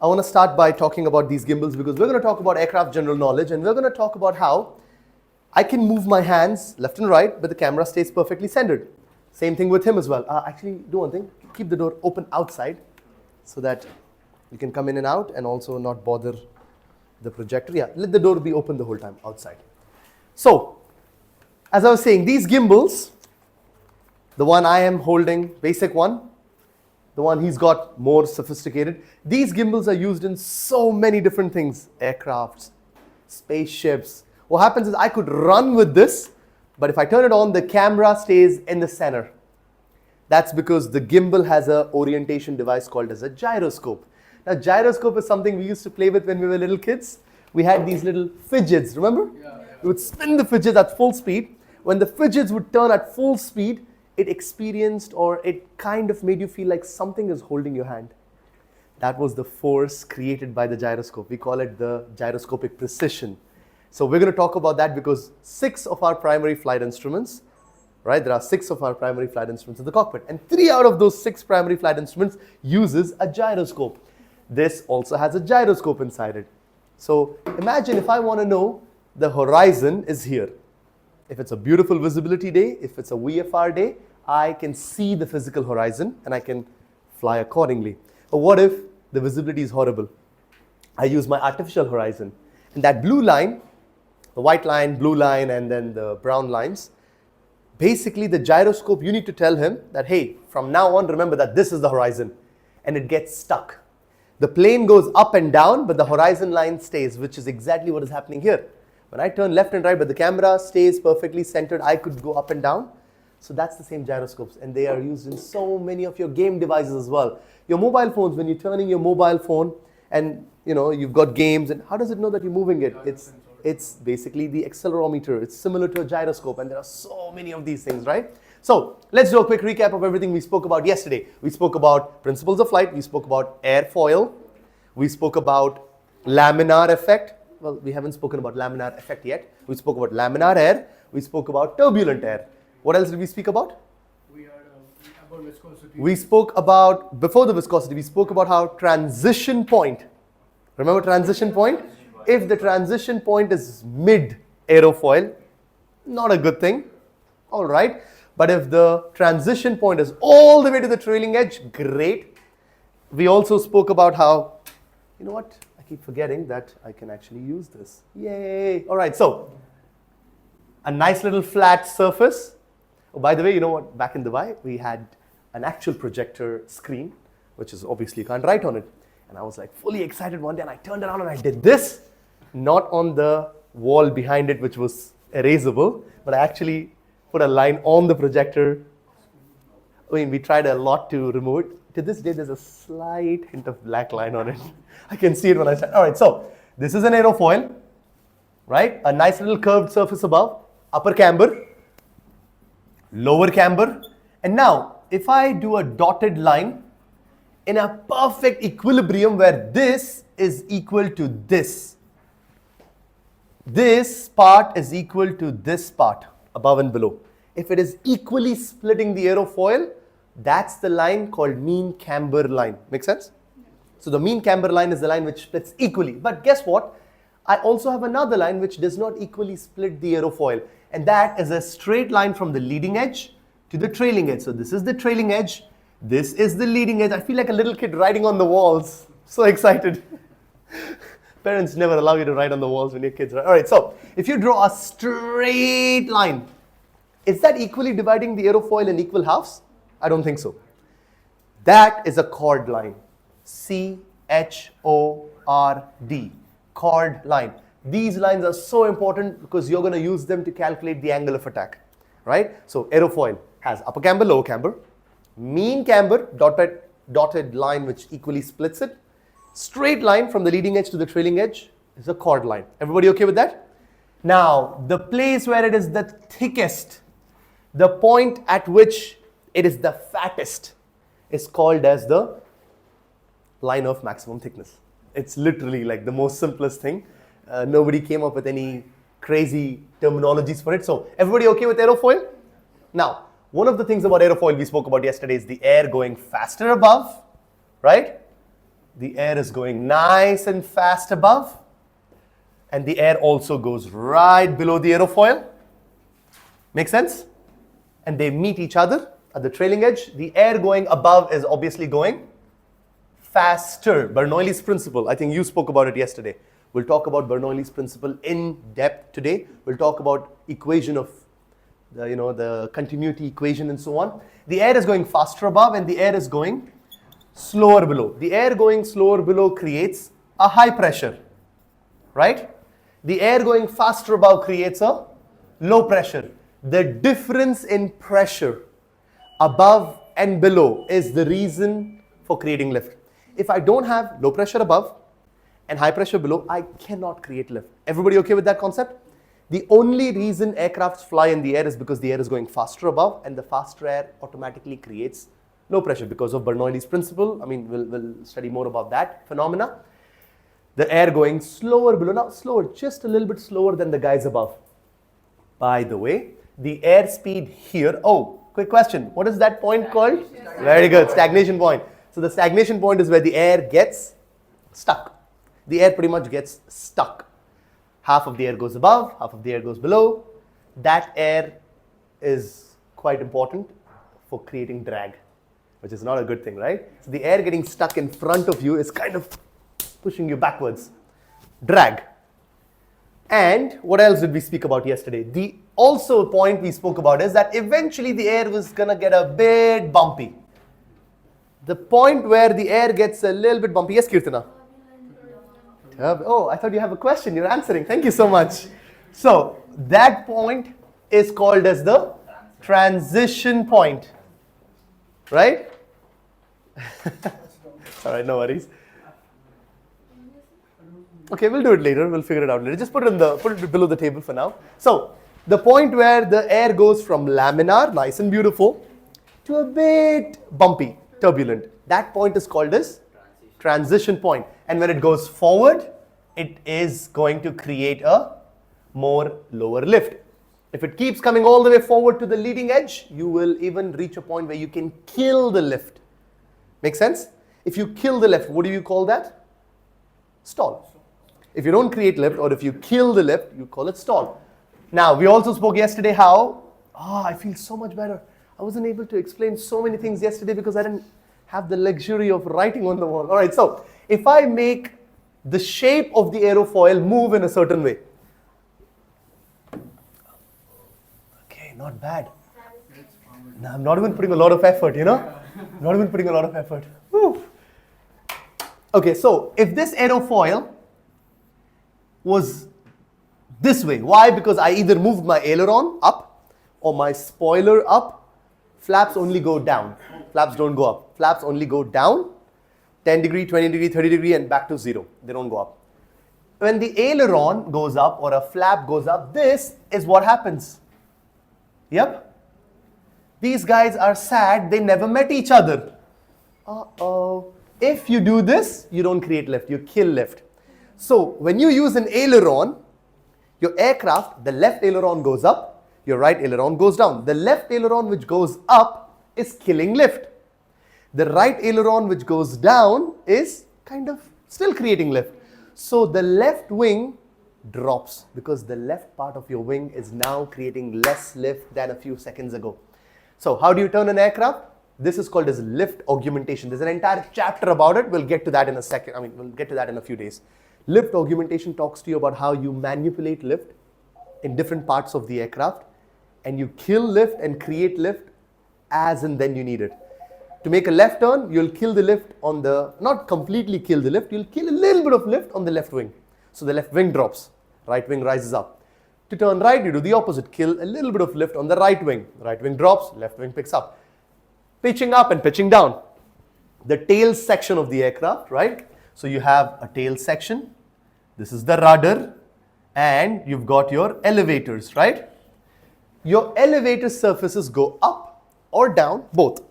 I want to start by talking about these gimbals because we're going to talk about aircraft general knowledge, and we're going to talk about how I can move my hands left and right, but the camera stays perfectly centered. Same thing with him as well. Actually, do one thing. Keep the door open outside so that you can come in and out and also not bother the projector. Yeah, let the door be open the whole time outside. So, as I was saying, these gimbals, the one I am holding, basic one, the one he's got more sophisticated. These gimbals are used in so many different things. Aircrafts, spaceships. What happens is I could run with this, but if I turn it on, the camera stays in the center. That's because the gimbal has an orientation device called as a gyroscope. Now, gyroscope is something we used to play with when we were little kids. We had these little fidgets, remember? Yeah. We would spin the fidgets at full speed. When the fidgets would turn at full speed, it experienced, or it kind of made you feel like something is holding your hand. That was the force created by the gyroscope. We call it the gyroscopic precision. So we're going to talk about that because 6 of our primary flight instruments, right? There are 6 of our primary flight instruments in the cockpit, and 3 out of those 6 primary flight instruments uses a gyroscope. This also has a gyroscope inside it. So imagine if I want to know the horizon is here. If it's a beautiful visibility day, if it's a VFR day, I can see the physical horizon and I can fly accordingly. But what if the visibility is horrible? I use my artificial horizon. And that blue line, the white line, blue line, and then the brown lines, basically the gyroscope, you need to tell him that, hey, from now on, remember that this is the horizon. And it gets stuck. The plane goes up and down, but the horizon line stays, which is exactly what is happening here. When I turn left and right, but the camera stays perfectly centered, I could go up and down. So that's the same gyroscopes, and they are used in so many of your game devices as well. Your mobile phones, when you're turning your mobile phone and you've got games, and how does it know that you're moving it? It's basically the accelerometer. It's similar to a gyroscope, and there are so many of these things, right? So let's do a quick recap of everything we spoke about yesterday. We spoke about principles of flight. We spoke about airfoil. We spoke about laminar effect. Well, we haven't spoken about laminar effect yet. We spoke about laminar air. We spoke about turbulent air. What else did we speak about? We had about viscosity. We spoke about, before the viscosity, we spoke about how transition point. Remember transition point? If the transition point is mid aerofoil, not a good thing. All right. But if the transition point is all the way to the trailing edge, great. We also spoke about how, you know what? I keep forgetting that I can actually use this. Yay. All right. So a nice little flat surface. Oh, by the way, you know what? Back in Dubai, we had an actual projector screen, which is obviously you can't write on it. And I was like fully excited one day, and I turned around and I did this, not on the wall behind it, which was erasable, but I actually put a line on the projector. I mean, we tried a lot to remove it. To this day, there's a slight hint of black line on it. I can see it when I start. All right, so this is an aerofoil, right? A nice little curved surface above, upper camber, lower camber. And now, if I do a dotted line in a perfect equilibrium where this is equal to this part is equal to this part, above and below. If it is equally splitting the aerofoil, that's the line called mean camber line. Make sense? So the mean camber line is the line which splits equally. But guess what? I also have another line which does not equally split the aerofoil. And that is a straight line from the leading edge to the trailing edge. So this is the trailing edge. This is the leading edge. I feel like a little kid riding on the walls. So excited. Parents never allow you to ride on the walls when your kids are. All right, so if you draw a straight line, is that equally dividing the aerofoil in equal halves? I don't think so. That is a chord line. C-H-O-R-D. Chord line. These lines are so important because you're going to use them to calculate the angle of attack, right? So aerofoil has upper camber, lower camber, mean camber, dotted line which equally splits it. Straight line from the leading edge to the trailing edge is a chord line. Everybody okay with that? Now, the place where it is the thickest, the point at which it is the fattest, is called as the line of maximum thickness. It's literally like the most simplest thing. Nobody came up with any crazy terminologies for it. So everybody okay with aerofoil? Now, one of the things about aerofoil we spoke about yesterday is the air going faster above, right? the air is going nice and fast above, and the air also goes right below the aerofoil. Make sense? And they meet each other at the trailing edge. The air going above is obviously going faster. Bernoulli's principle, I think you spoke about it yesterday. We'll talk about Bernoulli's principle in depth today. We'll talk about equation of the continuity equation and so on. The air is going faster above and the air is going slower below. The air going slower below creates a high pressure, right? The air going faster above creates a low pressure. The difference in pressure above and below is the reason for creating lift. If I don't have low pressure above and high pressure below, I cannot create lift. Everybody okay with that concept? The only reason aircrafts fly in the air is because the air is going faster above, and the faster air automatically creates low pressure because of Bernoulli's principle. I mean, we'll study more about that phenomena. The air going slower below, now slower, just a little bit slower than the guys above. By the way, the airspeed here, oh, quick question, what is that point called? Very good, stagnation point. So the stagnation point is where the air gets stuck. The air pretty much gets stuck. Half of the air goes above, half of the air goes below. That air is quite important for creating drag, which is not a good thing, right? So the air getting stuck in front of you is kind of pushing you backwards. Drag. And what else did we speak about yesterday? The also point we spoke about is that eventually the air was going to get a bit bumpy. The point where the air gets a little bit bumpy. Yes, Kirtana? Oh, I thought you have a question. You're answering. Thank you so much. So that point is called as the transition point. Right? All right, no worries. Okay, we'll do it later. We'll figure it out later. Just put it below the table for now. So the point where the air goes from laminar, nice and beautiful, to a bit bumpy, turbulent. That point is called as transition point. And when it goes forward, it is going to create a more lower lift. If it keeps coming all the way forward to the leading edge, you will even reach a point where you can kill the lift. Make sense? If you kill the lift, what do you call that? Stall. If you don't create lift, or if you kill the lift, you call it stall. Now, we also spoke yesterday how, I feel so much better. I wasn't able to explain so many things yesterday because I didn't have the luxury of writing on the wall. All right, so if I make the shape of the aerofoil move in a certain way. Okay, not bad. Now, I'm not even putting a lot of effort, Not even putting a lot of effort. Woo. Okay, so if this aerofoil was this way, why? Because I either moved my aileron up or my spoiler up. Flaps only go down. Flaps don't go up. Flaps only go down, 10 degree, 20 degree, 30 degree, and back to 0. They don't go up. When the aileron goes up or a flap goes up, this is what happens. Yep. These guys are sad. They never met each other. Uh-oh. If you do this, you don't create lift. You kill lift. So when you use an aileron, your aircraft, the left aileron goes up, your right aileron goes down. The left aileron which goes up is killing lift. The right aileron which goes down is kind of still creating lift. So the left wing drops because the left part of your wing is now creating less lift than a few seconds ago. So how do you turn an aircraft? This is called as lift augmentation. There's an entire chapter about it. We'll get to that in a second. We'll get to that in a few days. Lift augmentation talks to you about how you manipulate lift in different parts of the aircraft, and you kill lift and create lift as and then you need it. To make a left turn, you'll kill the lift on the, not completely kill the lift, you'll kill a little bit of lift on the left wing. So the left wing drops, right wing rises up. To turn right, you do the opposite, kill a little bit of lift on the right wing drops, left wing picks up. Pitching up and pitching down. The tail section of the aircraft, right? So you have a tail section, this is the rudder, and you've got your elevators, right? Your elevator surfaces go up or down, both,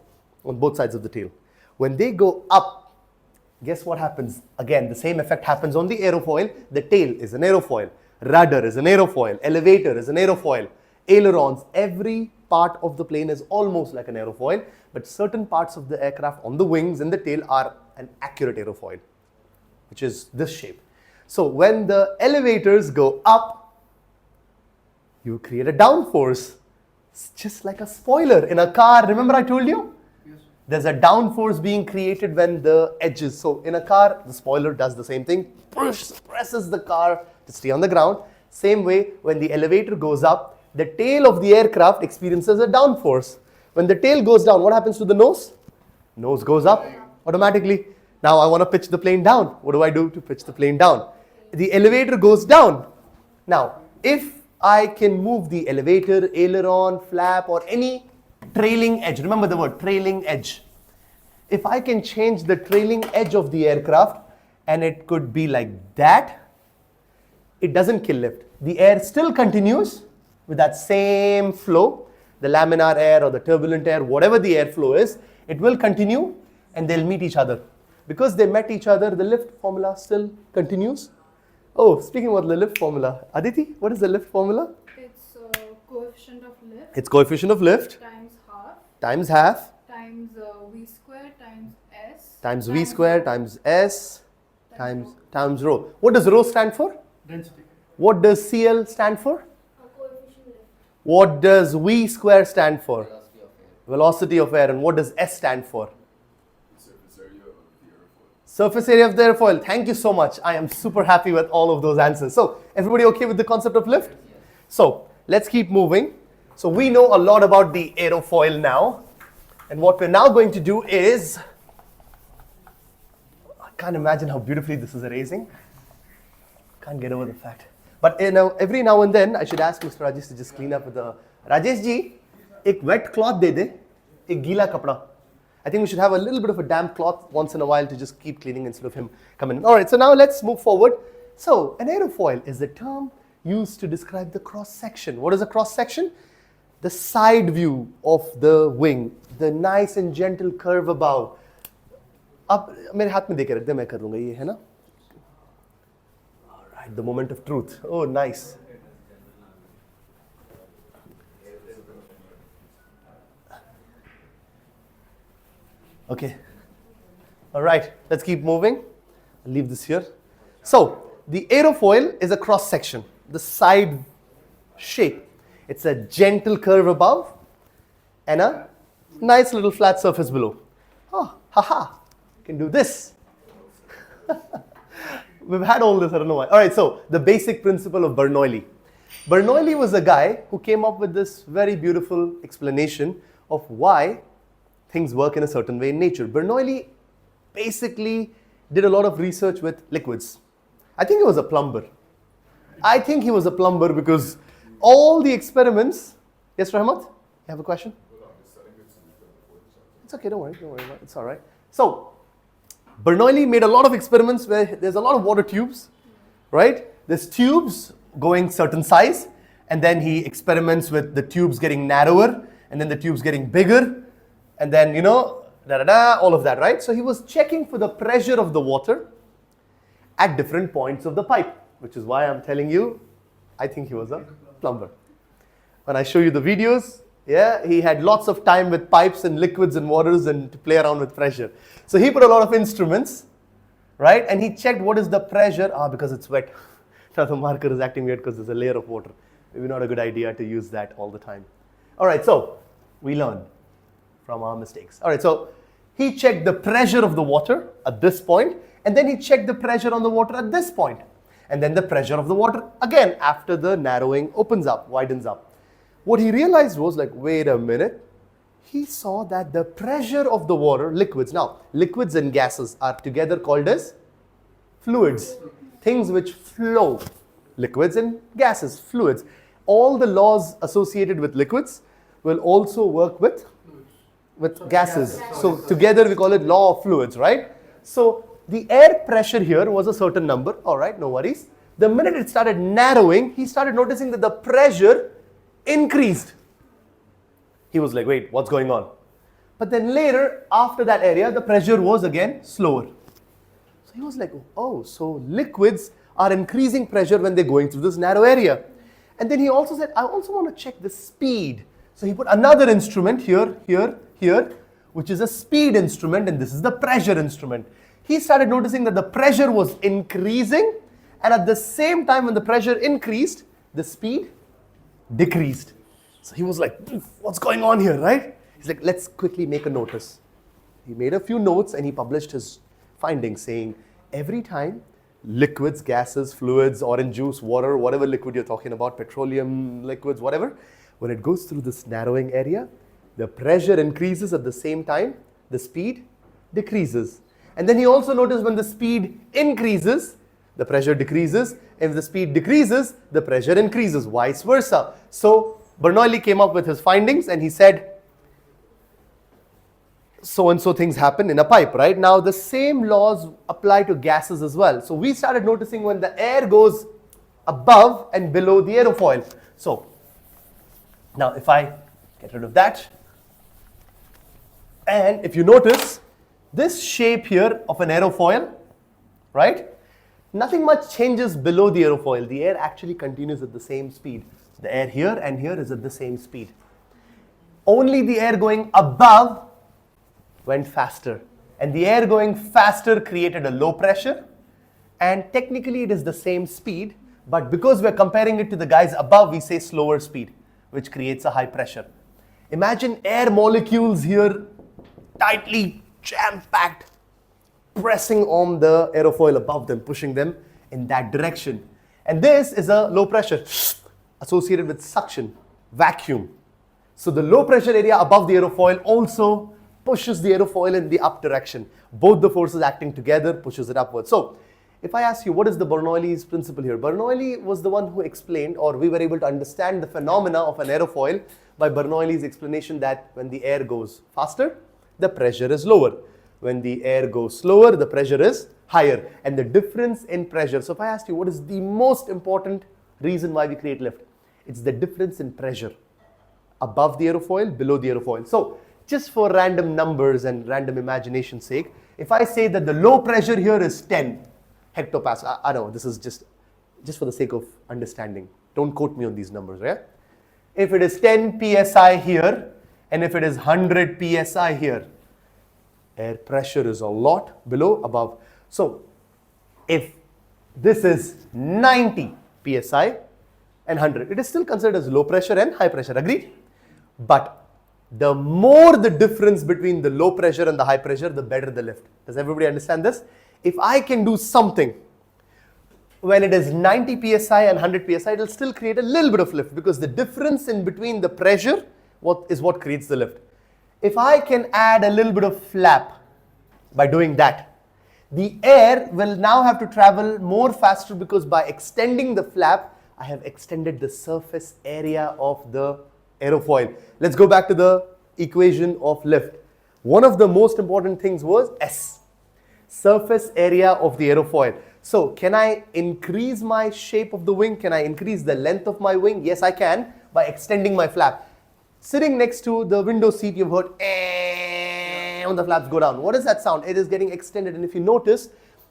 on both sides of the tail. When they go up, guess what happens? Again, the same effect happens on the aerofoil. The tail is an aerofoil, rudder is an aerofoil, elevator is an aerofoil, ailerons, every part of the plane is almost like an aerofoil, but certain parts of the aircraft on the wings and the tail are an accurate aerofoil. which is this shape. So when the elevators go up, you create a downforce. It's just like a spoiler in a car. Remember I told you? Yes. There's a downforce being created when the edges. So in a car, the spoiler does the same thing. Presses the car to stay on the ground. Same way, when the elevator goes up, the tail of the aircraft experiences a downforce. When the tail goes down, what happens to the nose? Nose goes up automatically. Now I want to pitch the plane down. What do I do to pitch the plane down? The elevator goes down. Now, if I can move the elevator, aileron, flap, or any trailing edge, remember the word trailing edge. If I can change the trailing edge of the aircraft, and it could be like that, it doesn't kill lift. The air still continues with that same flow, the laminar air or the turbulent air, whatever the airflow is, it will continue and they'll meet each other. Because they met each other, the lift formula still continues. Oh, speaking about the lift formula, Aditi, what is the lift formula? It's coefficient of lift. It's coefficient of lift Times half. times half Times v square times s. times v square times s times rho. What does rho stand for? Density. What does CL stand for? Coefficient lift. What does V square stand for? Velocity of air. And what does S stand for? Surface area of the airfoil. Thank you so much. I am super happy with all of those answers. So, everybody okay with the concept of lift? So, let's keep moving. So, we know a lot about the aerofoil now. And what we're now going to do is, I can't imagine how beautifully this is erasing. Can't get over the fact. But every now and then, I should ask Mr. Rajesh to just clean up with the... Rajesh ji, एक wet cloth दे दे, एक गीला कपड़ा. I think we should have a little bit of a damp cloth once in a while to just keep cleaning instead of him coming in. All right, so now let's move forward. So, an aerofoil is the term used to describe the cross section. What is a cross section? The side view of the wing, the nice and gentle curve above. अब मेरे हाथ में देके रख दे, मैं कर दूंगा ये, है ना? All right, the moment of truth. Oh, nice. Okay. All right, let's keep moving. I'll leave this here. So, the aerofoil is a cross section, the side shape. It's a gentle curve above and a nice little flat surface below. Oh, haha, can do this. We've had all this, I don't know why. All right, so the basic principle of Bernoulli. Bernoulli was a guy who came up with this very beautiful explanation of why things work in a certain way in nature. Bernoulli basically did a lot of research with liquids. I think he was a plumber. I think he was a plumber because all the experiments... Yes, Rahmat? You have a question? It's okay, don't worry, it's all right. So, Bernoulli made a lot of experiments where there's a lot of water tubes, right? There's tubes going certain size, and then he experiments with the tubes getting narrower, and then the tubes getting bigger, and then, you know, all of that, right? So he was checking for the pressure of the water at different points of the pipe, which is why I'm telling you, I think he was a plumber. When I show you the videos, yeah, he had lots of time with pipes and liquids and waters and to play around with pressure. So he put a lot of instruments, right? And he checked what is the pressure. Because it's wet. Now the marker is acting weird because there's a layer of water. Maybe not a good idea to use that all the time. All right, so we learn from our mistakes. All right, so he checked the pressure of the water at this point, and then he checked the pressure on the water at this point, and then the pressure of the water again after the narrowing opens up, widens up. What he realized was like, wait a minute, he saw that the pressure of the water, liquids, now liquids and gases are together called as fluids, things which flow, liquids and gases, fluids. All the laws associated with liquids will also work with gases. So together we call it law of fluids, right? So the air pressure here was a certain number, all right, no worries. The minute it started narrowing, he started noticing that the pressure increased. He was like, wait, what's going on? But then later, after that area, the pressure was again slower. So he was like, oh, so liquids are increasing pressure when they're going through this narrow area. And then he also said, I also want to check the speed. So he put another instrument here, which is a speed instrument, and this is the pressure instrument. he started noticing that the pressure was increasing, and at the same time when the pressure increased, the speed decreased. So he was like, what's going on here, right? He's like, let's quickly make a notice. He made a few notes and he published his findings saying, every time liquids, gases, fluids, orange juice, water, whatever liquid you're talking about, petroleum liquids, whatever, when it goes through this narrowing area, the pressure increases at the same time, the speed decreases. And then he also noticed when the speed increases, the pressure decreases. If the speed decreases, the pressure increases, vice versa. So Bernoulli came up with his findings and he said, so and so things happen in a pipe, right? Now the same laws apply to gases as well. So we started noticing when the air goes above and below the aerofoil. So now if I get rid of that, and if you notice this shape here of an aerofoil, right? Nothing much changes below the aerofoil. The air actually continues at the same speed. The air here and here is at the same speed. Only the air going above went faster. And the air going faster created a low pressure. And technically it is the same speed, but because we're comparing it to the guys above, we say slower speed, which creates a high pressure. Imagine air molecules here tightly jam-packed, pressing on the aerofoil above them, pushing them in that direction. And this is a low pressure associated with suction, vacuum. So the low pressure area above the aerofoil also pushes the aerofoil in the up direction. Both the forces acting together pushes it upwards. So if I ask you, what is the Bernoulli's principle here? Bernoulli was the one who explained, or we were able to understand the phenomena of an aerofoil by Bernoulli's explanation that when the air goes faster, the pressure is lower. When the air goes slower, the pressure is higher. And the difference in pressure. So if I asked you, what is the most important reason why we create lift? It's the difference in pressure above the aerofoil, below the aerofoil. So just for random numbers and random imagination's sake, if I say that the low pressure here is 10 hectopascal, I know this is just for the sake of understanding. Don't quote me on these numbers, right? If it is 10 psi here, and if it is 100 psi here, air pressure is a lot below, above. So if this is 90 psi and 100, it is still considered as low pressure and high pressure, agreed? But the more the difference between the low pressure and the high pressure, the better the lift. Does everybody understand this? If I can do something when it is 90 psi and 100 psi, it will still create a little bit of lift, because the difference in between the pressure is what creates the lift. If I can add a little bit of flap by doing that, the air will now have to travel more faster, because by extending the flap, I have extended the surface area of the aerofoil. Let's go back to the equation of lift. One of the most important things was S, surface area of the aerofoil. So can I increase my shape of the wing? Can I increase the length of my wing? Yes, I can, by extending my flap. Sitting next to the window seat, you've heard when the flaps go down. What is that sound? It is getting extended. And if you notice,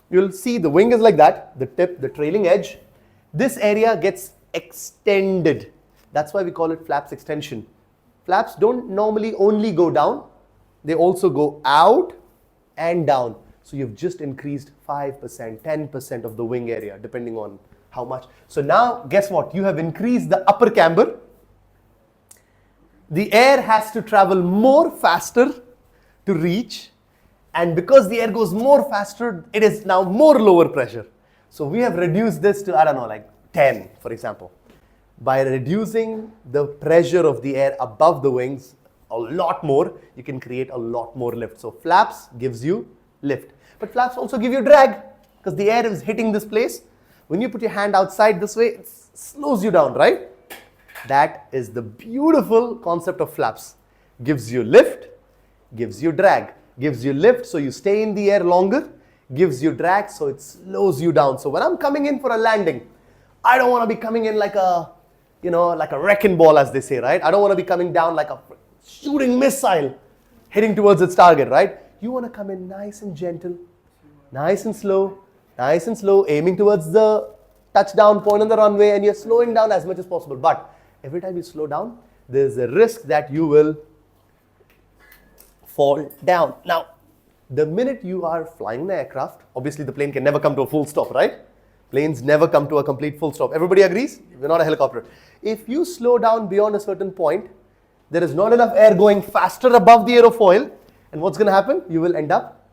you'll see the wing is like that, the tip, the trailing edge. This area gets extended. That's why we call it flaps extension. Flaps don't normally only go down. They also go out and down. So you've just increased 5%, 10% of the wing area, depending on how much. So now, guess what? You have increased the upper camber. The air has to travel more faster to reach, and because the air goes more faster, it is now more lower pressure. So we have reduced this to, I don't know, like 10, for example. By reducing the pressure of the air above the wings a lot more, you can create a lot more lift. So flaps gives you lift. But flaps also give you drag, because the air is hitting this place. When you put your hand outside this way, it slows you down, right? That is the beautiful concept of flaps. Gives you lift, gives you drag. Gives you lift, so you stay in the air longer. Gives you drag, so it slows you down. So when I'm coming in for a landing, I don't want to be coming in like a, like a wrecking ball, as they say, right? I don't want to be coming down like a shooting missile heading towards its target, right? You want to come in nice and gentle, nice and slow, aiming towards the touchdown point on the runway, and you're slowing down as much as possible. But every time you slow down, there's a risk that you will fall down. Now, The minute you are flying an aircraft, obviously the plane can never come to a full stop, right? Planes never come to a complete full stop. Everybody agrees? We're not a helicopter. If you slow down beyond a certain point, there is not enough air going faster above the aerofoil, and what's going to happen? You will end up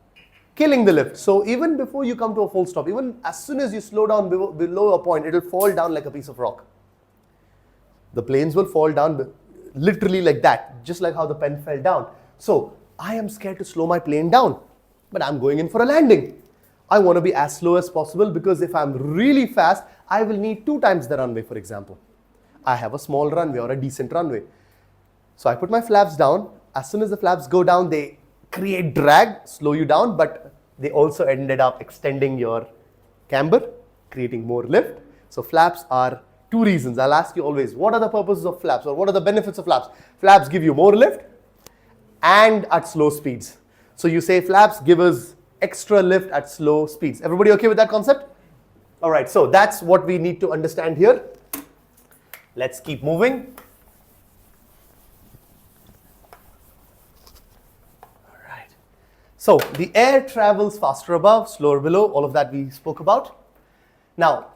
killing the lift. So even before you come to a full stop, even as soon as you slow down below a point, it will fall down like a piece of rock. The planes will fall down literally like that, just like how the pen fell down. So I am scared to slow my plane down, but I'm going in for a landing. I want to be as slow as possible because if I'm really fast, I will need 2 times the runway, for example. I have a small runway or a decent runway. So I put my flaps down. As soon as the flaps go down, they create drag, slow you down, but they also ended up extending your camber, creating more lift. So flaps are 2 reasons. I'll ask you always, what are the purposes of flaps or what are the benefits of flaps? Flaps give you more lift and at slow speeds. So you say flaps give us extra lift at slow speeds. Everybody okay with that concept? All right, so that's what we need to understand here. Let's keep moving. All right. So the air travels faster above, slower below, all of that we spoke about. Now,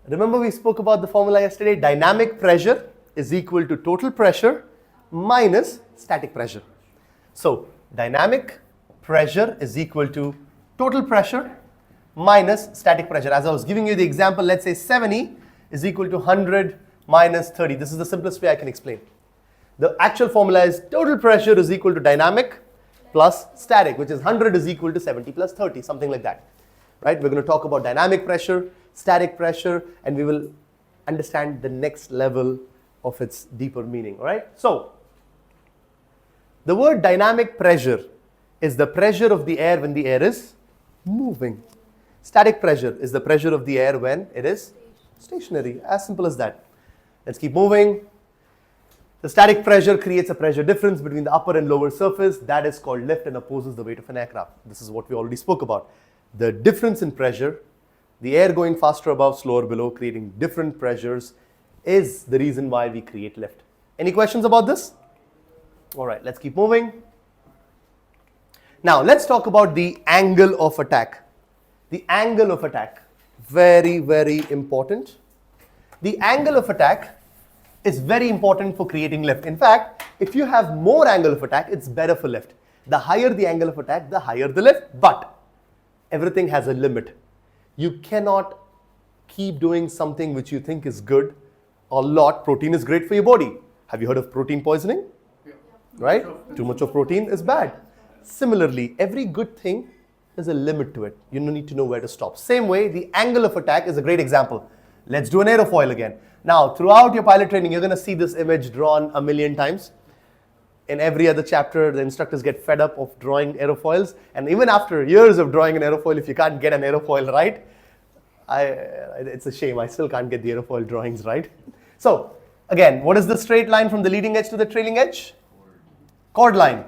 remember we spoke about the formula yesterday, dynamic pressure is equal to total pressure minus static pressure. So dynamic pressure is equal to total pressure minus static pressure. As I was giving you the example, let's say 70 is equal to 100 minus 30. This is the simplest way I can explain. The actual formula is total pressure is equal to dynamic plus static, which is 100 is equal to 70 plus 30, something like that. Right? We're going to talk about dynamic pressure, static pressure, and we will understand the next level of its deeper meaning. All right? So, the word dynamic pressure is the pressure of the air when the air is moving. Static pressure is the pressure of the air when it is stationary. As simple as that. Let's keep moving. The static pressure creates a pressure difference between the upper and lower surface. That is called lift and opposes the weight of an aircraft. This is what we already spoke about. The difference in pressure, the air going faster above, slower below, creating different pressures, is the reason why we create lift. Any questions about this? All right, let's keep moving. Now, let's talk about the angle of attack. The angle of attack, very, very important. The angle of attack is very important for creating lift. In fact, if you have more angle of attack, it's better for lift. The higher the angle of attack, the higher the lift. But everything has a limit. You cannot keep doing something which you think is good a lot. Protein is great for your body. Have you heard of protein poisoning? Yeah. Right? Too much of protein is bad. Similarly, every good thing there's a limit to it. You need to know where to stop. Same way, the angle of attack is a great example. Let's do an aerofoil again. Now, throughout your pilot training, you're going to see this image drawn a million times. In every other chapter, the instructors get fed up of drawing aerofoils. And even after years of drawing an aerofoil, if you can't get an aerofoil right, it's a shame. I still can't get the aerofoil drawings right. So, again, what is the straight line from the leading edge to the trailing edge? Chord line.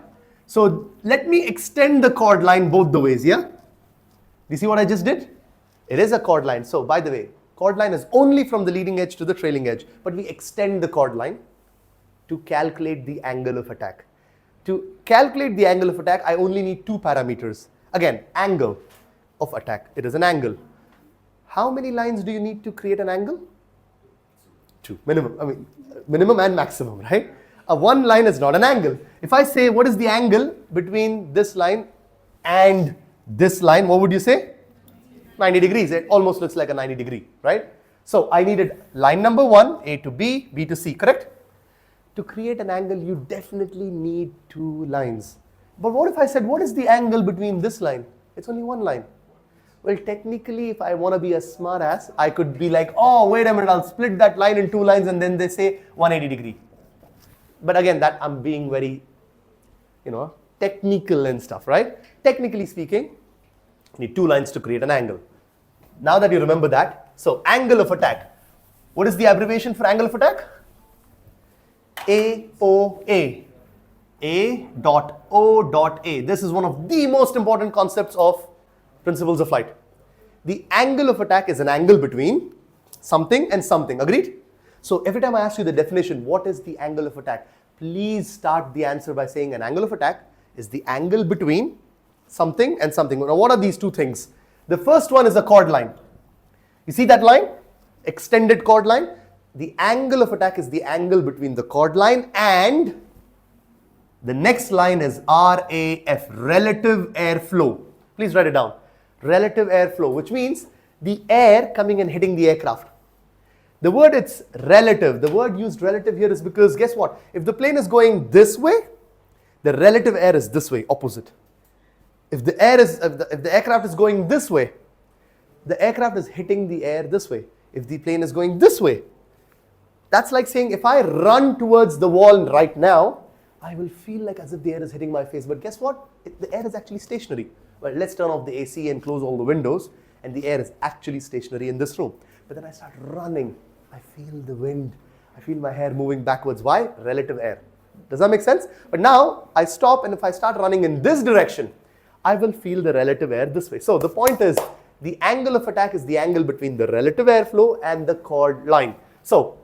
So let me extend the chord line both the ways, yeah? Do you see what I just did? It is a chord line. So by the way, chord line is only from the leading edge to the trailing edge, but we extend the chord line to calculate the angle of attack. To calculate the angle of attack, I only need 2 parameters. Again, angle of attack. It is an angle. How many lines do you need to create an angle? 2. Minimum. I mean, minimum and maximum, right? A 1 line is not an angle. If I say, what is the angle between this line and this line, what would you say? 90 degrees. It almost looks like a 90 degree, right? So I needed line number 1, A to B, B to C, correct? To create an angle, you definitely need 2 lines. But what if I said, what is the angle between this line? It's only 1 line. Well, technically, if I want to be a smart ass, I could be like, oh, wait a minute, I'll split that line in 2 lines and then they say 180 degree. But again, that I'm being very, technical and stuff, right? Technically speaking, you need 2 lines to create an angle. Now that you remember that, so angle of attack. What is the abbreviation for angle of attack? AOA. A.O.A. This is one of the most important concepts of principles of flight. The angle of attack is an angle between something and something. Agreed? So every time I ask you the definition, what is the angle of attack? Please start the answer by saying an angle of attack is the angle between something and something. Now what are these two things? The first one is a chord line. You see that line? Extended chord line. The angle of attack is the angle between the chord line and the next line is RAF, relative airflow. Please write it down. Relative airflow, which means the air coming and hitting the aircraft. The word it's relative. The word used relative here is because guess what? If the plane is going this way, the relative air is this way, opposite. If the aircraft is going this way, the aircraft is hitting the air this way. If the plane is going this way, that's like saying if I run towards the wall right now, I will feel like as if the air is hitting my face. But guess what? The air is actually stationary. Well, let's turn off the AC and close all the windows, and the air is actually stationary in this room. But then I start running. I feel the wind. I feel my hair moving backwards. Why? Relative air. Does that make sense? But now I stop, and if I start running in this direction, I will feel the relative air this way. So the point is, the angle of attack is the angle between the relative airflow and the chord line. So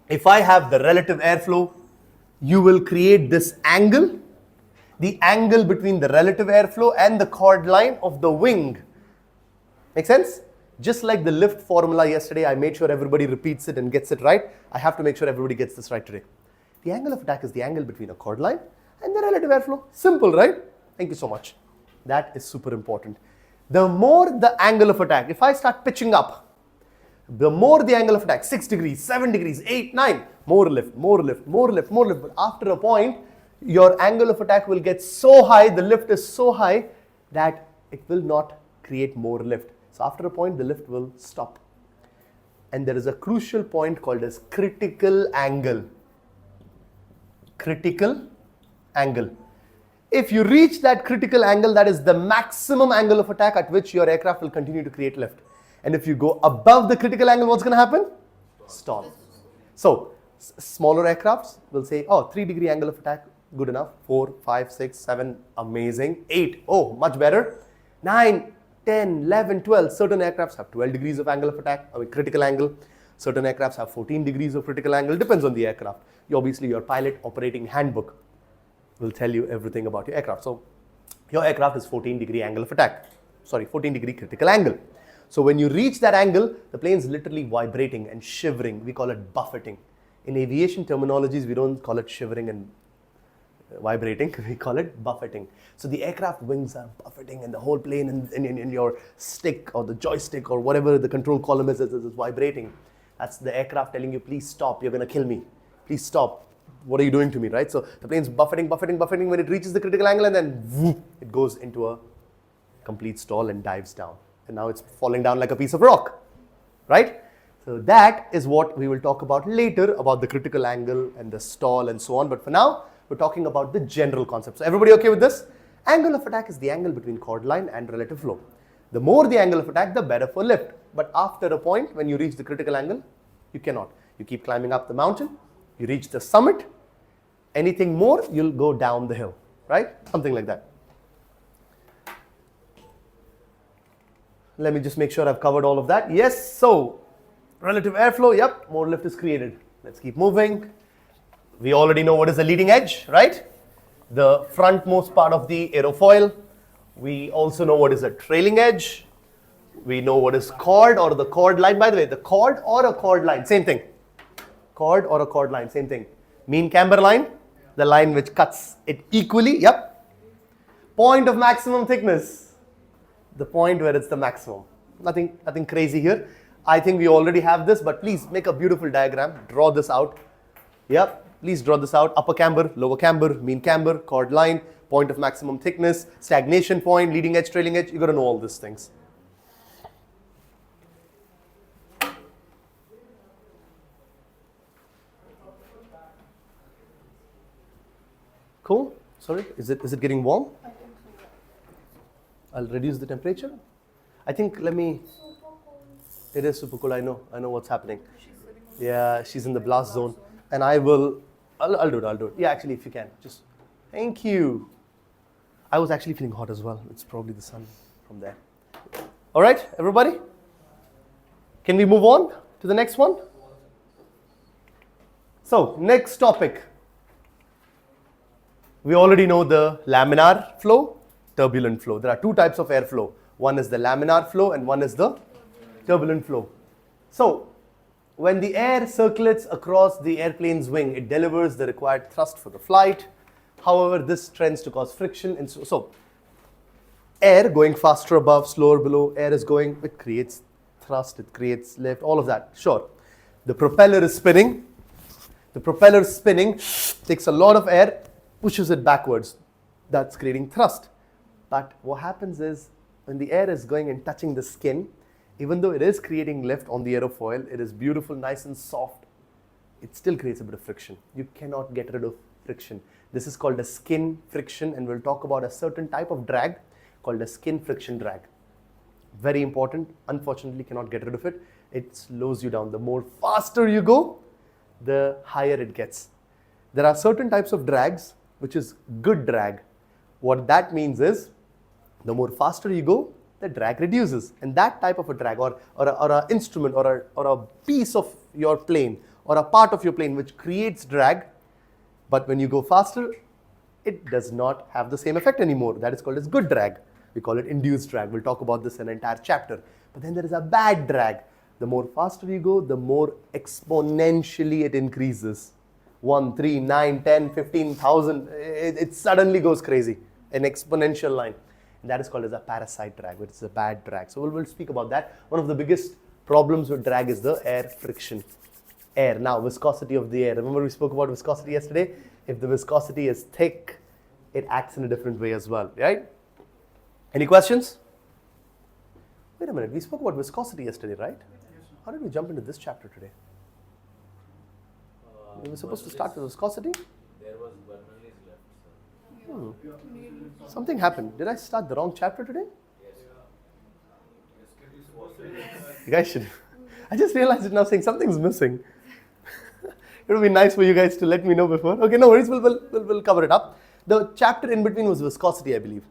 if I have the relative airflow, you will create this angle, the angle between the relative airflow and the chord line of the wing. Make sense? Just like the lift formula yesterday, I made sure everybody repeats it and gets it right. I have to make sure everybody gets this right today. The angle of attack is the angle between a chord line and the relative airflow. Simple, right? Thank you so much. That is super important. The more the angle of attack, if I start pitching up, the more the angle of attack, 6 degrees, 7 degrees, 8, 9, more lift, more lift, more lift, more lift. But after a point, your angle of attack will get so high, the lift is so high that it will not create more lift. So after a point, the lift will stop. And there is a crucial point called as critical angle. Critical angle. If you reach that critical angle, that is the maximum angle of attack at which your aircraft will continue to create lift. And if you go above the critical angle, what's going to happen? Stall. So smaller aircrafts will say, oh, 3-degree angle of attack, good enough. 4, 5, 6, 7, amazing. 8, oh, much better. 9, 10, 11, 12. Certain aircrafts have 12 degrees of angle of attack, critical angle. Certain aircrafts have 14 degrees of critical angle. Depends on the aircraft. Obviously, your pilot operating handbook will tell you everything about your aircraft. So your aircraft is 14-degree angle of attack. Sorry, 14-degree critical angle. So when you reach that angle, the plane is literally vibrating and shivering. We call it buffeting. In aviation terminologies, we don't call it shivering and vibrating. We call it buffeting. So the aircraft wings are buffeting and the whole plane in your stick or the joystick or whatever the control column is vibrating. That's the aircraft telling you, please stop, you're going to kill me. Please stop. What are you doing to me, right? So the plane's buffeting, buffeting, buffeting when it reaches the critical angle, and then whoop, it goes into a complete stall and dives down. And now it's falling down like a piece of rock, right? So that is what we will talk about later, about the critical angle and the stall and so on. But for now, we're talking about the general concept. So everybody okay with this? Angle of attack is the angle between chord line and relative flow. The more the angle of attack, the better for lift. But after a point, when you reach the critical angle, you cannot. You keep climbing up the mountain, you reach the summit. Anything more, you'll go down the hill, right? Something like that. Let me just make sure I've covered all of that. Yes, so relative airflow, yep, more lift is created. Let's keep moving. We already know what is the leading edge, right? The frontmost part of the aerofoil. We also know what is a trailing edge. We know what is chord or the chord line. By the way, the chord or a chord line, same thing. Chord or a chord line, same thing. Mean camber line, the line which cuts it equally, yep. Point of maximum thickness, the point where it's the maximum. Nothing crazy here. I think we already have this, but please make a beautiful diagram. Draw this out. Yep, please draw this out. Upper camber, lower camber, mean camber, chord line, point of maximum thickness, stagnation point, leading edge, trailing edge. You got to know all these things. Cool. Sorry, is it getting warm? I think so. I'll reduce the temperature. I think let me. It is super cool. I know what's happening. Yeah, she's in the blast zone, and I'll do it. Yeah, actually, if you can, just thank you. I was actually feeling hot as well. It's probably the sun from there. All right, everybody. Can we move on to the next one? So, next topic. We already know the laminar flow. turbulent flow. There are two types of airflow. One is the laminar flow and one is the turbulent flow. So, when the air circulates across the airplane's wing, it delivers the required thrust for the flight. However, this tends to cause friction. And so air going faster above, slower below, air is going, it creates thrust, it creates lift, all of that. Sure. The propeller is spinning. The propeller is spinning, takes a lot of air, pushes it backwards. That's creating thrust. But what happens is, when the air is going and touching the skin, even though it is creating lift on the aerofoil, it is beautiful, nice and soft, it still creates a bit of friction. You cannot get rid of friction. This is called a skin friction, and we'll talk about a certain type of drag called a skin friction drag. Very important. Unfortunately, cannot get rid of it. It slows you down. The more faster you go, the higher it gets. There are certain types of drags, which is good drag. What that means is, the more faster you go, the drag reduces. And that type of a drag, or an instrument, or a piece of your plane, or a part of your plane which creates drag, but when you go faster, it does not have the same effect anymore. That is called as good drag. We call it induced drag. We'll talk about this in an entire chapter. But then there is a bad drag. The more faster you go, the more exponentially it increases. 1, 3, 9, 10, 15,000. It suddenly goes crazy. An exponential line. And that is called as a parasite drag, which is a bad drag. So we'll speak about that. One of the biggest problems with drag is the air friction. Air. Now, viscosity of the air. Remember we spoke about viscosity yesterday? If the viscosity is thick, it acts in a different way as well, right? Any questions? Wait a minute, we spoke about viscosity yesterday, right? How did we jump into this chapter today? We were supposed to start with viscosity? There was Bernoulli's left, sir. Something happened. Did I start the wrong chapter today? You guys should. I just realized it now, saying something's missing. It would be nice for you guys to let me know before. Okay, no worries, we'll cover it up. The chapter in between was viscosity, I believe.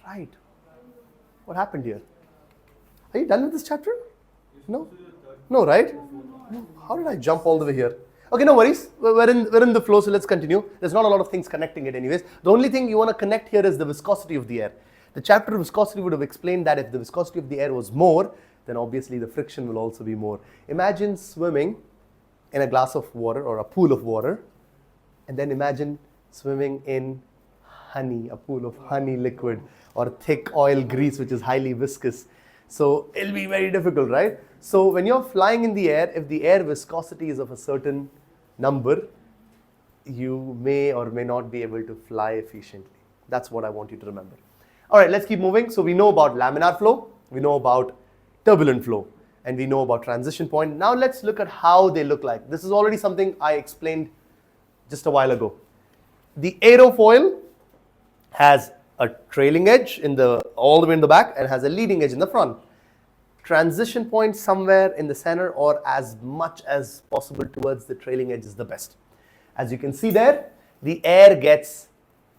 Right. What happened here? Are you done with this chapter? No? No, right? No. How did I jump all the way here? Okay, no worries. We're in the flow, so let's continue. There's not a lot of things connecting it anyways. The only thing you want to connect here is the viscosity of the air. The chapter of viscosity would have explained that if the viscosity of the air was more, then obviously the friction will also be more. Imagine swimming in a glass of water or a pool of water, and then imagine swimming in honey, a pool of honey liquid, or thick oil grease which is highly viscous. So it'll be very difficult, right? So when you're flying in the air, if the air viscosity is of a certain number, you may or may not be able to fly efficiently. That's what I want you to remember. All right, let's keep moving. So we know about laminar flow, we know about turbulent flow, and we know about transition point. Now let's look at how they look like. This is already something I explained just a while ago. The aerofoil has a trailing edge all the way in the back and has a leading edge in the front. Transition point somewhere in the center or as much as possible towards the trailing edge is the best. As you can see there, the air gets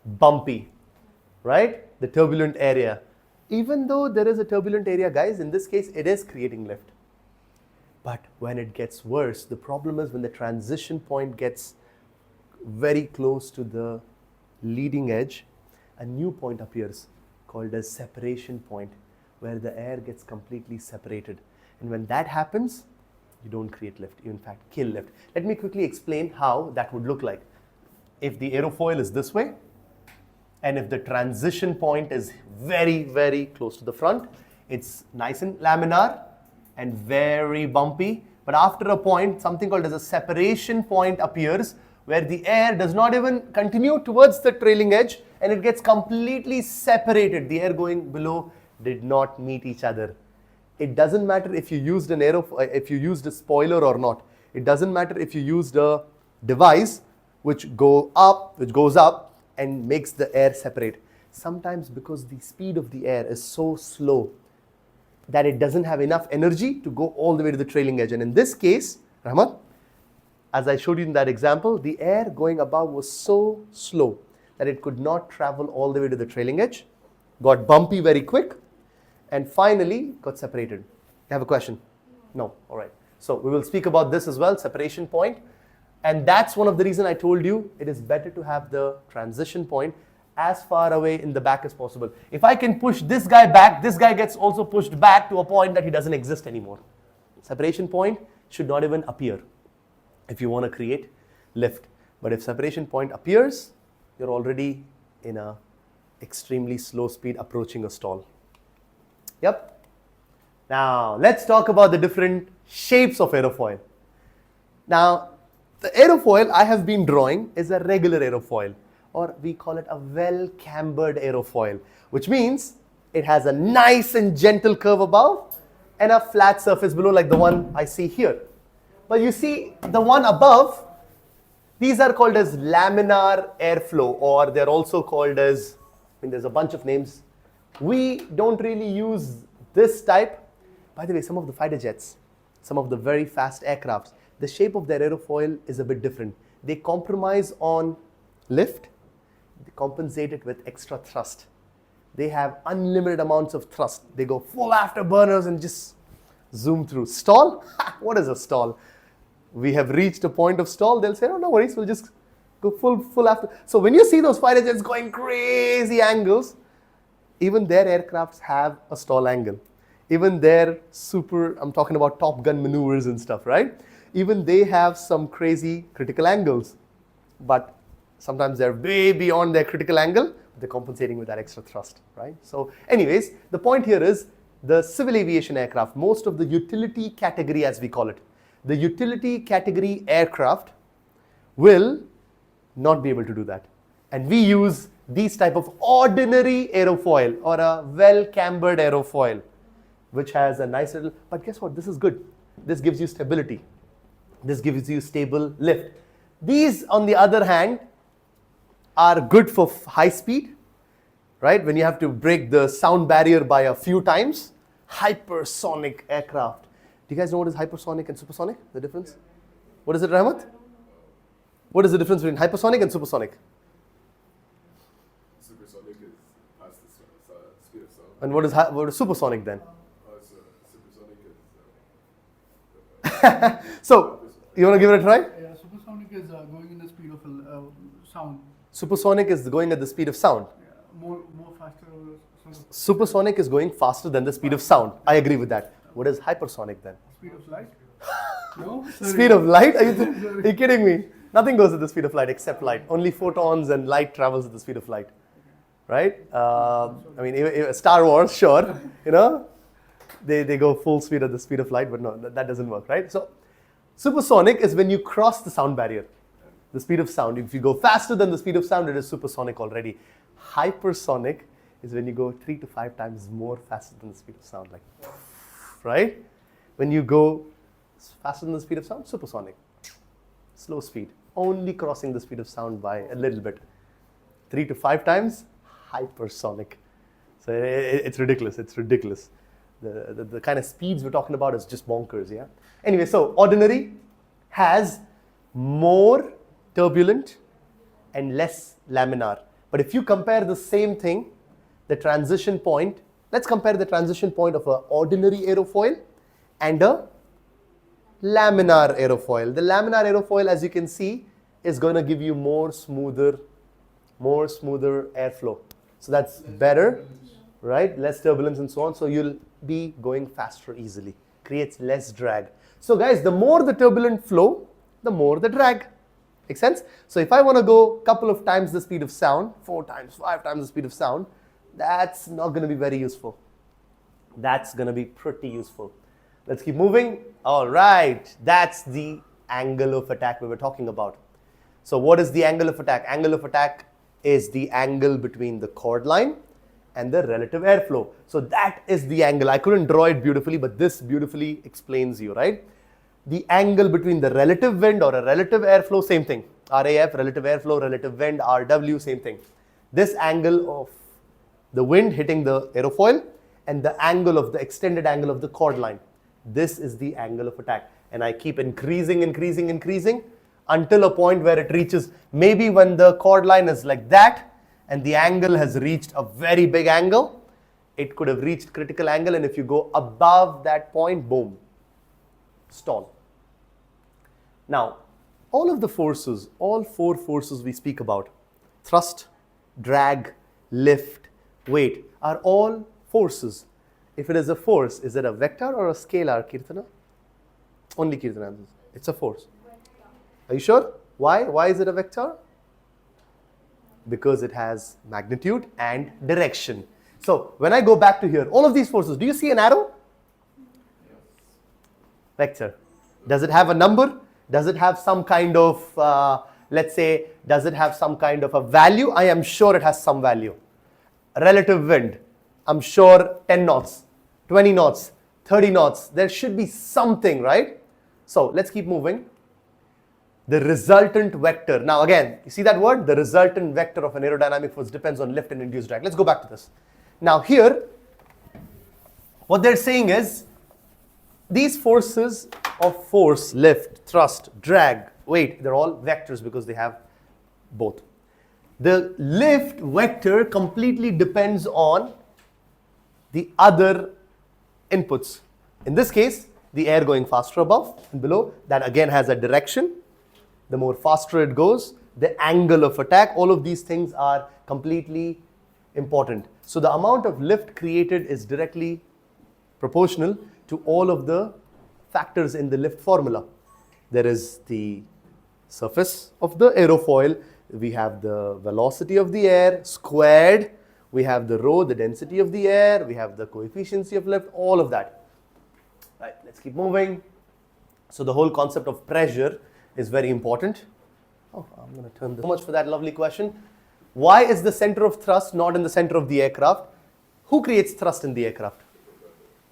bumpy, right? The turbulent area. Even though there is a turbulent area, guys, in this case, it is creating lift. But when it gets worse, the problem is when the transition point gets very close to the leading edge, a new point appears called a separation point, where the air gets completely separated. And when that happens, you don't create lift, you in fact kill lift. Let me quickly explain how that would look like. If the aerofoil is this way, and if the transition point is very, very close to the front, it's nice and laminar and very bumpy. But after a point, something called as a separation point appears, where the air does not even continue towards the trailing edge, and it gets completely separated. The air going below did not meet each other. It doesn't matter if you used if you used a spoiler or not. It doesn't matter if you used a device which goes up and makes the air separate. Sometimes because the speed of the air is so slow that it doesn't have enough energy to go all the way to the trailing edge. And in this case, Rahmat, as I showed you in that example, the air going above was so slow that it could not travel all the way to the trailing edge, got bumpy very quick, and finally got separated. You have a question? No? All right. So we will speak about this as well, separation point. And that's one of the reasons I told you it is better to have the transition point as far away in the back as possible. If I can push this guy back, this guy gets also pushed back to a point that he doesn't exist anymore. Separation point should not even appear if you want to create lift. But if separation point appears, you're already in a extremely slow speed approaching a stall. Yep. Now, let's talk about the different shapes of aerofoil. Now, the aerofoil I have been drawing is a regular aerofoil, or we call it a well-cambered aerofoil, which means it has a nice and gentle curve above and a flat surface below like the one I see here. But you see the one above, these are called as laminar airflow, or they're also called as, there's a bunch of names. We don't really use this type. By the way, some of the fighter jets, some of the very fast aircrafts, the shape of their aerofoil is a bit different. They compromise on lift, they compensate it with extra thrust. They have unlimited amounts of thrust. They go full afterburners and just zoom through. Stall? What is a stall? We have reached a point of stall. They'll say, oh, no worries, we'll just go full after. So when you see those fighter jets going crazy angles, even their aircrafts have a stall angle. Even their I'm talking about Top Gun maneuvers and stuff, right? Even they have some crazy critical angles. But sometimes they're way beyond their critical angle. They're compensating with that extra thrust, right? So anyways, the point here is the civil aviation aircraft, most of the utility category as we call it, the utility category aircraft will not be able to do that. And we use these type of ordinary aerofoil or a well-cambered aerofoil, which has a nice little, but guess what? This is good. This gives you stability. This gives you stable lift. These, on the other hand, are good for high speed, right? When you have to break the sound barrier by a few times. Hypersonic aircraft. Do you guys know what is hypersonic and supersonic? The difference? What is it, Rahmat? What is the difference between hypersonic and supersonic? Supersonic is past the speed of sound. And what is supersonic then? Supersonic is. So, you want to give it a try? Yeah, supersonic is going in the speed of sound. Supersonic is going at the speed of sound. Yeah, more faster. Sort of Supersonic is going faster than the speed of sound. I agree with that. What is hypersonic then? speed of light. No. Sorry. Speed of light? Are you kidding me? Nothing goes at the speed of light except light. Only photons and light travels at the speed of light, right? I mean, Star Wars, sure, you know, they go full speed at the speed of light, but no, that doesn't work, right? So, supersonic is when you cross the sound barrier, the speed of sound. If you go faster than the speed of sound, it is supersonic already. Hypersonic is when you go 3 to 5 times more faster than the speed of sound, like, right? When you go faster than the speed of sound, supersonic. Slow speed, only crossing the speed of sound by a little bit. 3 to 5 times, hypersonic. So it's ridiculous, it's ridiculous. The kind of speeds we're talking about is just bonkers, yeah? Anyway, so ordinary has more turbulent and less laminar. But if you compare the same thing, the transition point, let's compare the transition point of an ordinary aerofoil and a laminar aerofoil. The laminar aerofoil, as you can see, is going to give you more smoother airflow. So that's better, right? Less turbulence and so on. So you'll be going faster easily. Creates less drag. So guys, the more the turbulent flow, the more the drag. Make sense? So if I want to go a couple of times the speed of sound, 4 times, 5 times the speed of sound, that's not going to be very useful. That's going to be pretty useful. Let's keep moving. All right, that's the angle of attack we were talking about. So what is the angle of attack? Angle of attack is the angle between the chord line and the relative airflow. So that is the angle. I couldn't draw it beautifully, but this beautifully explains you, right? The angle between the relative wind or a relative airflow, same thing. RAF, relative airflow, relative wind, RW, same thing. This angle of the wind hitting the aerofoil and the angle of the extended angle of the chord line. This is the angle of attack. And I keep increasing until a point where it reaches, maybe when the chord line is like that and the angle has reached a very big angle, it could have reached critical angle, and if you go above that point, boom, stall. Now, all of the forces, all four forces we speak about, thrust, drag, lift, weight, are all forces. If it is a force, is it a vector or a scalar, Kirtana? Only Kirtana answers. It's a force. Are you sure? Why? Why is it a vector? Because it has magnitude and direction. So when I go back to here, all of these forces, do you see an arrow? Vector. Does it have a number? Does it have some kind of, let's say, does it have some kind of a value? I am sure it has some value. Relative wind, I'm sure 10 knots, 20 knots, 30 knots. There should be something, right? So let's keep moving. The resultant vector. Now again, you see that word? The resultant vector of an aerodynamic force depends on lift and induced drag. Let's go back to this. Now here, what they're saying is, these forces of force, lift, thrust, drag, weight, they're all vectors because they have both. The lift vector completely depends on the other inputs. In this case, the air going faster above and below, that again has a direction. The more faster it goes, the angle of attack, all of these things are completely important. So the amount of lift created is directly proportional to all of the factors in the lift formula. There is the surface of the aerofoil, we have the velocity of the air squared, we have the rho, the density of the air, we have the coefficient of lift, all of that. Right, let's keep moving. So the whole concept of pressure is very important. Oh, I'm going to turn this. So much for that lovely question. Why is the center of thrust not in the center of the aircraft? Who creates thrust in the aircraft?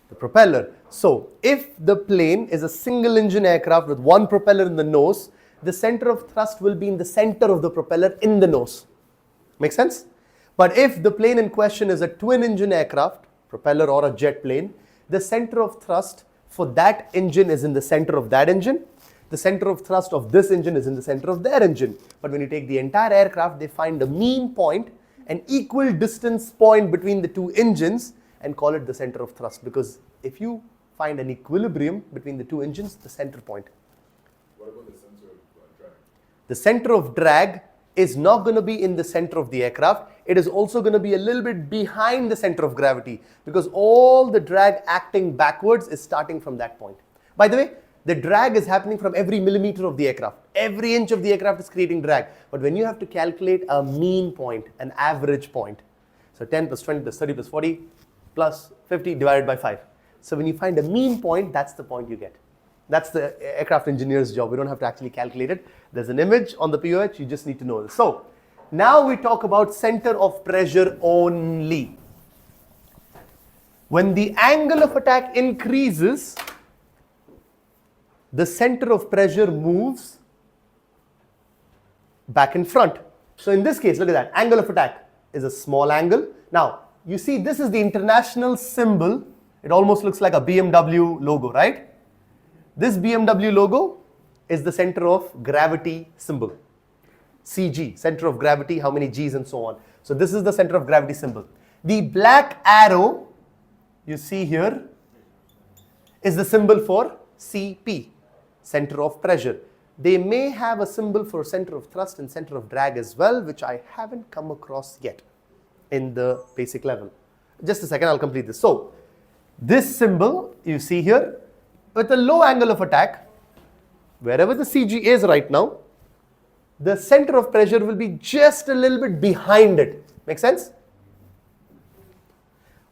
The propeller. So if the plane is a single engine aircraft with one propeller in the nose, the center of thrust will be in the center of the propeller in the nose. Make sense? But if the plane in question is a twin engine aircraft, propeller or a jet plane, the center of thrust for that engine is in the center of that engine. The center of thrust of this engine is in the center of their engine. But when you take the entire aircraft, they find a mean point, an equal distance point between the two engines, and call it the center of thrust. Because if you find an equilibrium between the two engines, the center point. What about the center of drag? The center of drag is not going to be in the center of the aircraft. It is also going to be a little bit behind the center of gravity, because all the drag acting backwards is starting from that point. By the way, the drag is happening from every millimeter of the aircraft. Every inch of the aircraft is creating drag. But when you have to calculate a mean point, an average point, so 10 plus 20 plus 30 plus 40 plus 50 divided by 5. So when you find a mean point, that's the point you get. That's the aircraft engineer's job. We don't have to actually calculate it. There's an image on the POH. You just need to know this. So now we talk about center of pressure only. When the angle of attack increases, the center of pressure moves back in front. So in this case, look at that. Angle of attack is a small angle. Now, you see this is the international symbol. It almost looks like a BMW logo, right? This BMW logo is the center of gravity symbol. CG, center of gravity, how many G's and so on. So this is the center of gravity symbol. The black arrow you see here is the symbol for CP, center of pressure. They may have a symbol for center of thrust and center of drag as well, which I haven't come across yet in the basic level. Just a second, I'll complete this. So this symbol you see here, with a low angle of attack, wherever the CG is right now, the center of pressure will be just a little bit behind it. Make sense?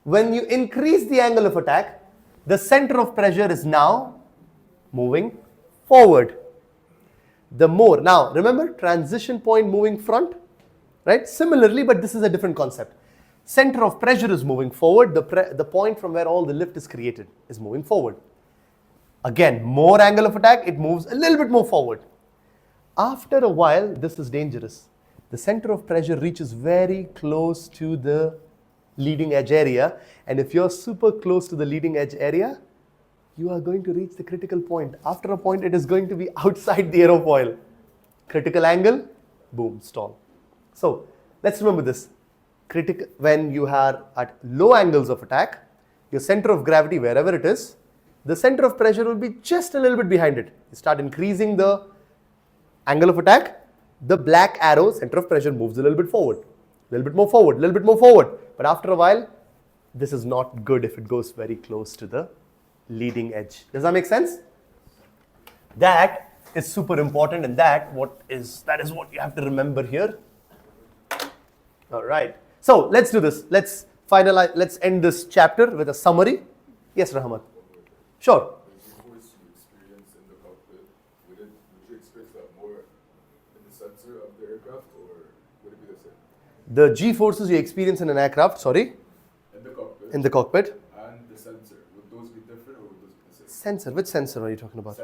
When you increase the angle of attack, the center of pressure is now moving forward. The more, now remember transition point moving front, right? Similarly, but this is a different concept. Center of pressure is moving forward. The point from where all the lift is created is moving forward. Again, more angle of attack, it moves a little bit more forward. After a while, this is dangerous. The center of pressure reaches very close to the leading edge area. And if you're super close to the leading edge area, you are going to reach the critical point. After a point, it is going to be outside the aerofoil. Critical angle, boom, stall. So let's remember this. When you are at low angles of attack, your center of gravity, wherever it is, the center of pressure will be just a little bit behind it. You start increasing the Angle of attack, the black arrow, center of pressure, moves a little bit forward. A little bit more forward, a little bit more forward. But after a while, this is not good if it goes very close to the leading edge. Does that make sense? That is super important, and that is what you have to remember here. All right. So let's do this. Let's finalize. Let's end this chapter with a summary. Yes, Rahmat. Sure. The G-force you experience in the cockpit, would you experience that more in the center of the aircraft, or would it be the same? The G-forces you experience in an aircraft, in the cockpit. And the sensor, would those be different, or would those be the same? Sensor. Which sensor are you talking about?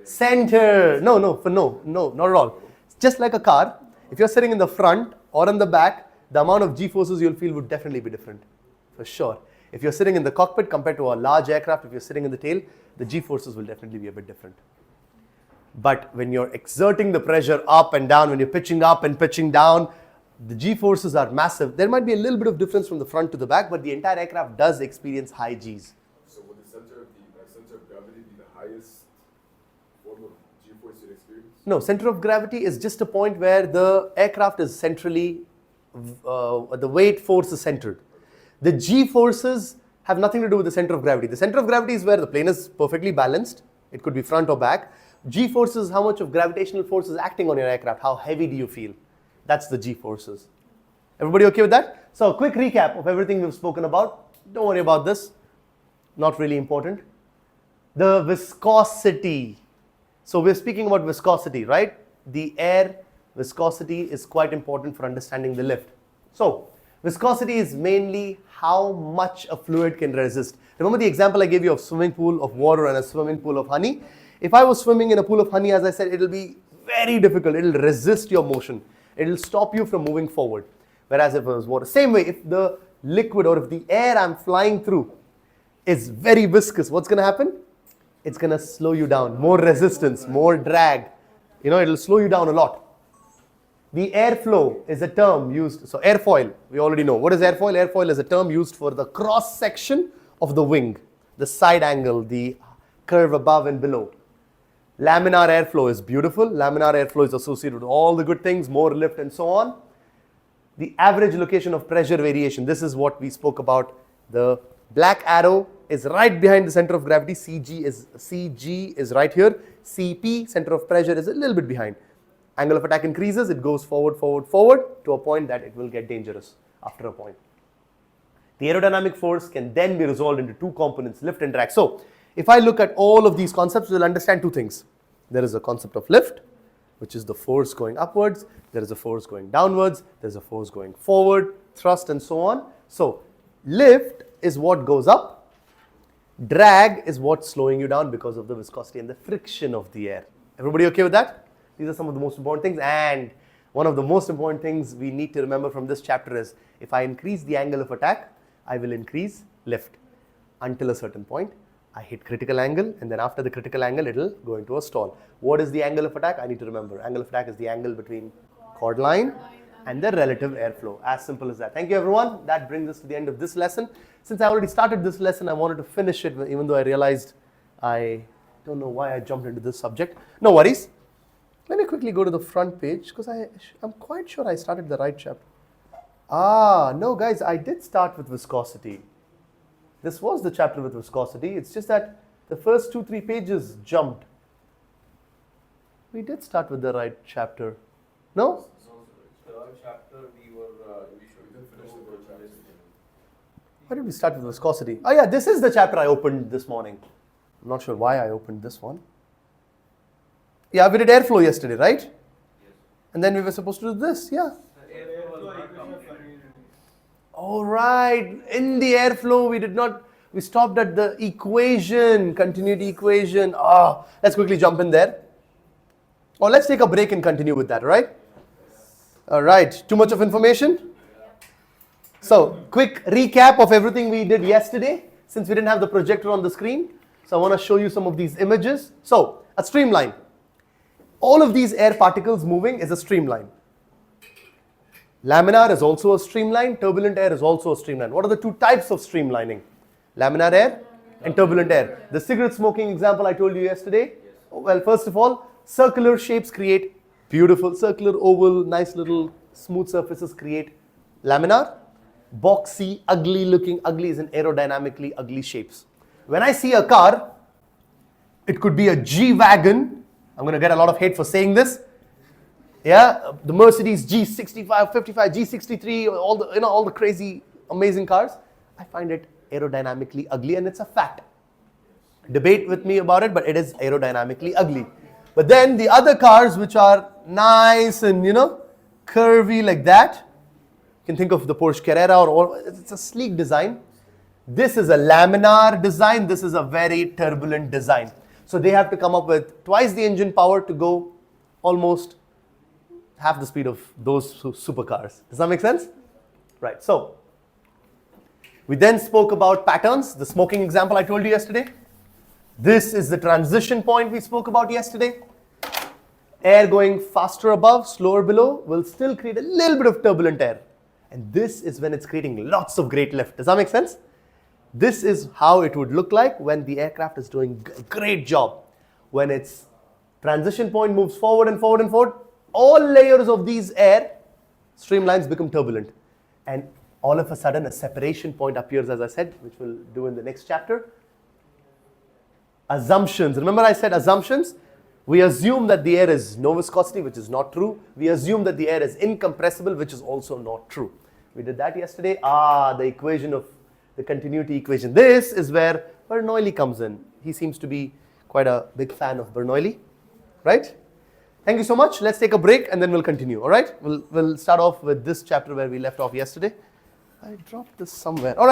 Center. No, not at all. Just like a car, if you're sitting in the front or in the back, the amount of G-forces you'll feel would definitely be different, for sure. If you're sitting in the cockpit compared to a large aircraft, if you're sitting in the tail, the G-forces will definitely be a bit different. But when you're exerting the pressure up and down, when you're pitching up and pitching down, the G-forces are massive. There might be a little bit of difference from the front to the back, but the entire aircraft does experience high Gs. So would the center of gravity be the highest form of G-force you'd experience? No, center of gravity is just a point where the aircraft is centrally, the weight force is centered. The G-forces have nothing to do with the center of gravity. The center of gravity is where the plane is perfectly balanced. It could be front or back. G-forces, how much of gravitational force is acting on your aircraft? How heavy do you feel? That's the G-forces. Everybody okay with that? So a quick recap of everything we've spoken about. Don't worry about this. Not really important. The viscosity. So we're speaking about viscosity, right? The air viscosity is quite important for understanding the lift. So viscosity is mainly how much a fluid can resist. Remember the example I gave you of swimming pool of water and a swimming pool of honey? If I was swimming in a pool of honey, as I said, it'll be very difficult. It'll resist your motion. It'll stop you from moving forward. Whereas if it was water, same way, if the liquid or if the air I'm flying through is very viscous, what's going to happen? It's going to slow you down. More resistance, more drag. It'll slow you down a lot. The airflow is a term used, so airfoil, we already know. What is airfoil? Airfoil is a term used for the cross section of the wing, the side angle, the curve above and below. Laminar airflow is beautiful. Laminar airflow is associated with all the good things, more lift and so on. The average location of pressure variation, this is what we spoke about. The black arrow is right behind the center of gravity. CG is right here. CP, center of pressure, is a little bit behind. Angle of attack increases, it goes forward, forward, forward to a point that it will get dangerous after a point. The aerodynamic force can then be resolved into two components, lift and drag. So if I look at all of these concepts, we'll understand two things. There is a concept of lift, which is the force going upwards. There is a force going downwards. There's a force going forward, thrust and so on. So lift is what goes up. Drag is what's slowing you down because of the viscosity and the friction of the air. Everybody okay with that? These are some of the most important things, and one of the most important things we need to remember from this chapter is if I increase the angle of attack, I will increase lift until a certain point. I hit critical angle, and then after the critical angle, it will go into a stall. What is the angle of attack? I need to remember. Angle of attack is the angle between chord line and the relative airflow. As simple as that. Thank you, everyone. That brings us to the end of this lesson. Since I already started this lesson, I wanted to finish it, even though I realized I don't know why I jumped into this subject. No worries. Let me quickly go to the front page because I'm quite sure I started the right chapter. No guys, I did start with viscosity. This was the chapter with viscosity. It's just that the first 2-3 pages jumped. We did start with the right chapter. No? The chapter we should finish the chapter. Why did we start with viscosity? Oh yeah, this is the chapter I opened this morning. I'm not sure why I opened this one. Yeah, we did airflow yesterday, right? Yes. And then we were supposed to do this, yeah. The airflow was not complete. All right, in the airflow we stopped at the equation, continuity equation. Let's quickly jump in there. Or let's take a break and continue with that, right? All right, too much of information? So, quick recap of everything we did yesterday, since we didn't have the projector on the screen. So I want to show you some of these images. So, a streamline. All of these air particles moving is a streamline. Laminar is also a streamline. Turbulent air is also a streamline. What are the two types of streamlining? Laminar air and turbulent air. The cigarette smoking example I told you yesterday. Well, first of all, Circular shapes create beautiful circular, oval, nice little smooth surfaces create laminar. Boxy, ugly looking, ugly is an aerodynamically ugly shapes. When I see a car, it could be a G-Wagon. I'm going to get a lot of hate for saying this. Yeah, the Mercedes G65, 55, G63, all the crazy, amazing cars. I find it aerodynamically ugly, and it's a fact. Debate with me about it, but it is aerodynamically ugly. But then the other cars which are nice and curvy like that, you can think of the Porsche Carrera or it's a sleek design. This is a laminar design. This is a very turbulent design. So they have to come up with twice the engine power to go almost half the speed of those supercars. Does that make sense? Right. So we then spoke about patterns. The smoking example I told you yesterday. This is the transition point we spoke about yesterday. Air going faster above, slower below will still create a little bit of turbulent air. And this is when it's creating lots of great lift. Does that make sense? This is how it would look like when the aircraft is doing a great job. When its transition point moves forward and forward and forward, all layers of these air streamlines become turbulent. And all of a sudden, a separation point appears, as I said, which we'll do in the next chapter. Assumptions. Remember I said assumptions? We assume that the air is no viscosity, which is not true. We assume that the air is incompressible, which is also not true. We did that yesterday. The equation of the continuity equation. This is where Bernoulli comes in. He seems to be quite a big fan of Bernoulli, right? Thank you so much. Let's take a break and then we'll continue, all right? We'll start off with this chapter where we left off yesterday. I dropped this somewhere. All right.